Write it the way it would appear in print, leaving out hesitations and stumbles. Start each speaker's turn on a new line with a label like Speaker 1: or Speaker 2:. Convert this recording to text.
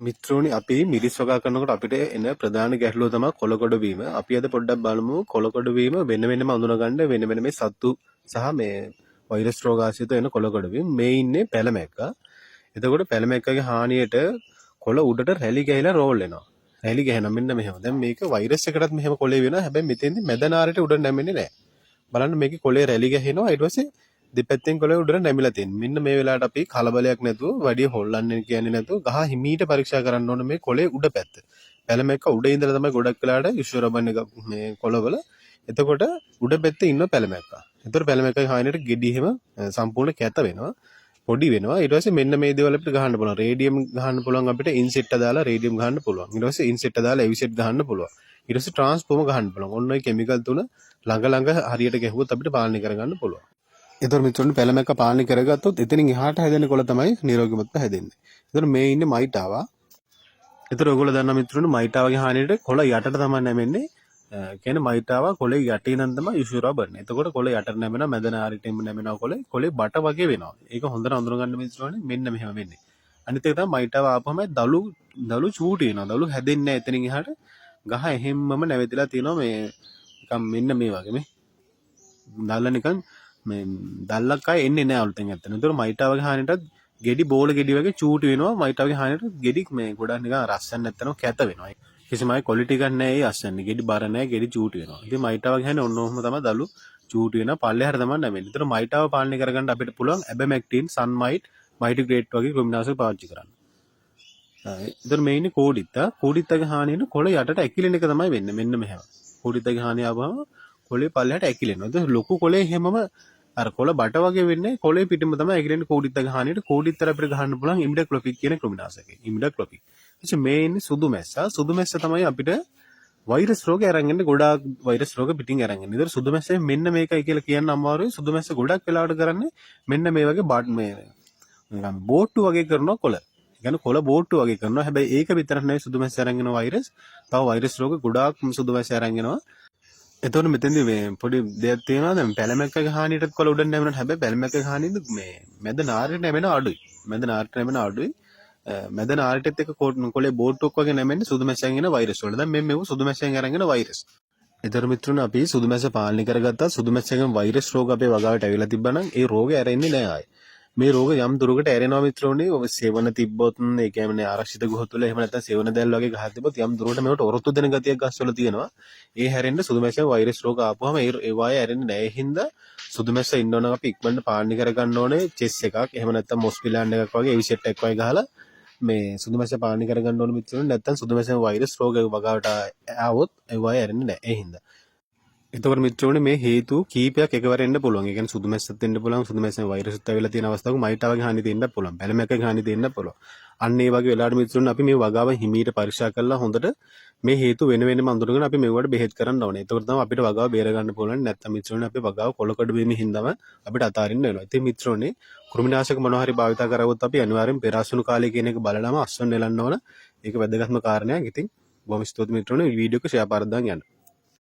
Speaker 1: මිත්‍රෝනි අපි මිරිස් වගා කරනකොට අපිට එන ප්‍රධාන ගැටලුව තමයි කොළකොඩ වීම. අපි අද පොඩ්ඩක් බලමු කොළකොඩ වීම වෙන වෙනම අඳුනගන්න වෙන වෙන මේ සත්තු සහ මේ වෛරස් රෝගාශ්‍රිත වෙන කොළකොඩ වීම. මේ ඉන්නේ පැලමැක්කා. එතකොට පැලමැක්කාගේ හානියට කොළ උඩට රැලි ගහලා රෝල් වෙනවා. රැලි ගහනවා මෙන්න මෙහෙම. දැන් මේක වෛරස් එකකටත් මෙහෙම කොළේ වෙනවා. හැබැයි මෙතෙන්දි මැද නාරයට උඩ නැමෙන්නේ නැහැ. බලන්න මේකේ කොළේ රැලි ගහනවා. ඊට පස්සේ දෙපැත්තෙන් කොළේ උඩට නැමිලා තියෙනවා. මෙන්න මේ වෙලාවට අපි කලබලයක් නැතුව වැඩි හොල්ලන්නේ කියන්නේ නැතුව ගහ හිමීට පරීක්ෂා කරන්න ඕන මේ කොළේ උඩ පැත්ත. පැලමැක්ක උඩ ඉඳලා තමයි ගොඩක් වෙලාවට ඉෂුව රබන් එක මේ කොළවල. එතකොට උඩ පැත්තේ ඉන්න පැලමැක්කා. එතකොට පැලමැක්කගේ හානියට ගෙඩි එහෙම සම්පූර්ණ කැත වෙනවා. පොඩි වෙනවා. ඊට පස්සේ මෙන්න මේ දේවල් අපිට ගහන්න පුළුවන්. රේඩියම් ගහන්න පුළුවන් අපිට ඉන්සෙට් දාලා රේඩියම් ගහන්න පුළුවන්. ඊට පස්සේ ඉන්සෙට් දාලා එවිසෙට් ගහන්න පුළුවන්. ඊට පස්සේ ට්‍රාන්ස්ෆෝමර් ගහන්න පුළුවන්. ඔන්න ඔය කිමිකල් තුන ළඟ හරියට ගැහුවොත් අපිට පාලනය කරගන්න පුළුවන්. ඒතර මිත්‍රෝනි පැලමැක්ක පාලනය කරගත්තොත් එතනින් එහාට හැදෙන කොළ තමයි නිරෝගීමත්ව හැදෙන්නේ. ඒතර මේ ඉන්නේ මයිටාවා. ඒතර ඔයගොල්ලෝ දන්නා මිත්‍රෝනි මයිටාවාගේ හානියට කොළ යටට තමයි නැමෙන්නේ. කියන්නේ මයිටාවා කොළේ යටින් නම් තමයි ඉෂුරා බන්නේ. එතකොට කොළ යටට නැමෙනවා මැද නාරිටෙම නැමෙනවා කොළේ බට වගේ වෙනවා. ඒක හොඳට අඳුරගන්න මිත්‍රෝනි මෙන්න මෙහෙම වෙන්නේ. අනිත් එක තමයි මයිටාවා ආපුවම දලු චූටි වෙනවා. දලු හැදෙන්නේ නැහැ එතනින් එහාට. ගහ එහෙම්මම නැවතිලා තියෙනවා මේ නිකන් මෙන්න මේ වගේ මේ. දල්ල නිකන් මේ දැල්ලක් ආයේ එන්නේ නැහැ අලුතෙන් ඇත්තට. ඒතර මයිටාවගේ හානියටත් ගෙඩි බෝල ගෙඩි වගේ චූටි වෙනවා. මයිටාවගේ හානියට ගෙඩි මේ ගොඩක් නිකන් රස්සන් නැත්තනෝ කැත වෙනවා. කිසිම අය ක්වොලිටි එකක් නැහැ ඒ අස්සන්නේ. ගෙඩි බර නැහැ ගෙඩි චූටි වෙනවා. ඉතින් මයිටාවගේ හානිය ඔන්න ඔහොම තමයි දලු චූටි වෙනවා. පල්ලෙහාට තමයි නැවෙන්නේ. ඒතර මයිටාව පාලනය කරගන්න අපිට පුළුවන් ඇබමැක්ටින්, සන්මයිට්, මයිටිග්‍රේට් වගේ කෘමිනාශක පාවිච්චි කරන්න. ඒතර මේ ඉන්නේ කෝඩිත්තා. කෝඩිත්තගේ හානියට කොළ යටට ඇකිලෙන එක තමයි වෙන්නේ. මෙන්න මෙහෙම. කෝඩිත්තගේ හානිය ආවම කොළේ පල්ලෙහාට ඇකිලෙනවා. ඒතර ලොකු කොළේ හැමම අර කොළ බට වගේ වෙන්නේ කොළේ පිටින්ම තමයි ඇකිලෙන්නේ කෝඩිත්තගේ හානියට. කෝඩිත්තර අපිට ගහන්න පුළුවන් ඉමිඩක්ලොපික් කියන කෘමිනාශකය. ඉමිඩක්ලොපික්. එතකොට මේ ඉන්නේ සුදු මැස්සා. සුදු මැස්ස තමයි අපිට වෛරස් රෝග අරන් එන්නේ. ගොඩාක් වෛරස් රෝග පිටින් අරන් එන්නේ. ඒතර සුදු මැස්සේ මෙන්න මේකයි කියලා කියන්න අමාරුයි. සුදු මැස්ස ගොඩක් වෙලාවට කරන්නේ මෙන්න මේ වගේ මේ නිකන් බෝට්ටු වගේ කරනවා කොළ. කියන්නේ කොළ බෝට්ටු වගේ කරනවා. හැබැයි ඒක විතරක් නෙවෙයි සුදු මැස්ස අරන් එන වෛරස්. තව වෛරස් රෝග ගොඩාක් සුදු මැස්ස අරන් එනවා. එතකොට මෙතෙන්දි මේ පොඩි දෙයක් තියෙනවා. දැන් පැලමැක්කගේ හානියටත් කොළ උඩට නැවෙනවා. හැබැයි පැලමැක්කගේ හානියද මේ මැද නාරයට නැවෙන අඩුයි. මැද නාරයට නැවෙන අඩුයි. මැද නාරයටත් එක කොළේ බෝට්ටුවක් වගේ නැමෙන්නේ සුදු මැස්සෙන් එන වෛරස් වල. දැන් මෙව සුදු මැස්සෙන් අරගෙන වෛරස්. ඒතර මිත්‍රෝනි අපි සුදු මැස්ස පාලනය කරගත්තා. සුදු මැස්සෙන් වෛරස් රෝග අපේ වගාවට ඇවිල්ලා තිබ්බනම් ඒ රෝගේ ඇරෙන්නේ නැහැ ආයේ. මේ රෝග යම් දුරකට ඇරෙනවා මිත්‍රෝනි. ඔබ සේවන තිබ්බොත් ඒ කියන්නේ ආරක්ෂිත ගෘහ තුල එහෙම නැත්නම් සේවන දැල් වගේ ගහ තිබ්බොත් යම් දුරකට මේකට ඔරොත්තු දෙන ගතියක් ගස්වල තියෙනවා. ඒ හැරෙන්න සුදු මැස්සෙන් වෛරස් රෝග ආපුවාම ඒ වාය ඇරෙන්නේ නැහැ. ඒ හින්දා සුදු මැස්ස ඉන්නවනම් අපි ඉක්මනට පාලනය කරගන්න ඕනේ චෙස් එකක්. එහෙම නැත්නම් මොස්පිලාන් එකක් වගේ එවිසෙට් එකක් වගේ ගහලා මේ සුදු මැස්ස පාලනය කරගන්න ඕනේ මිත්‍රෝනි. නැත්නම් සුදු මැස්සෙන් වෛරස් රෝග වගාවට ආවොත් ඒ වාය ඇරෙන්නේ නැහැ. ඒ හින්දා එතකොට මිත්‍රෝනි මේ හේතු කීපයක් එකවර එන්න පුළුවන්. ඒ කියන්නේ සුදු මැස්සත් එන්න පුළුවන්. සුදු මැස්සෙන් වෛරස්ත් ඇවිල්ලා තියෙන අවස්ථාවක මයිටාවගේ හානිය දෙන්න පුළුවන්. පැලමැක්කගේ හානිය දෙන්න පුළුවන්. අන්න ඒ වගේ වෙලාවට මිත්‍රෝනි අපි මේ වගාව හිමීට පරීක්ෂා කරලා හොඳට මේ හේතු වෙන වෙනම අඳුරගෙන අපි මෙවට බෙහෙත් කරන්න ඕනේ. එතකොට තමයි අපිට වගාව බේර ගන්න පුළුවන්. නැත්නම් මිත්‍රෝනි අපි වගාව කොළකඩ වීමෙන් හින්දාම අපිට අතාරින්න වෙනවා. ඉතින් මිත්‍රෝනි කෘමිනාශක මොනවා හරි භාවිතා කරවුවොත් අපි අනිවාර්යෙන් පෙරාසුණු කාලය කියන එක බලලාම අස්වැන්න නෙලන්න ඕන. ඒක වැදගත්ම කාරණයක්. ඉතින් බොහොම ස්තුතියි මිත්‍රෝනි වීඩියෝ එක ෂෙයා පාරක් දාන්න යන්න.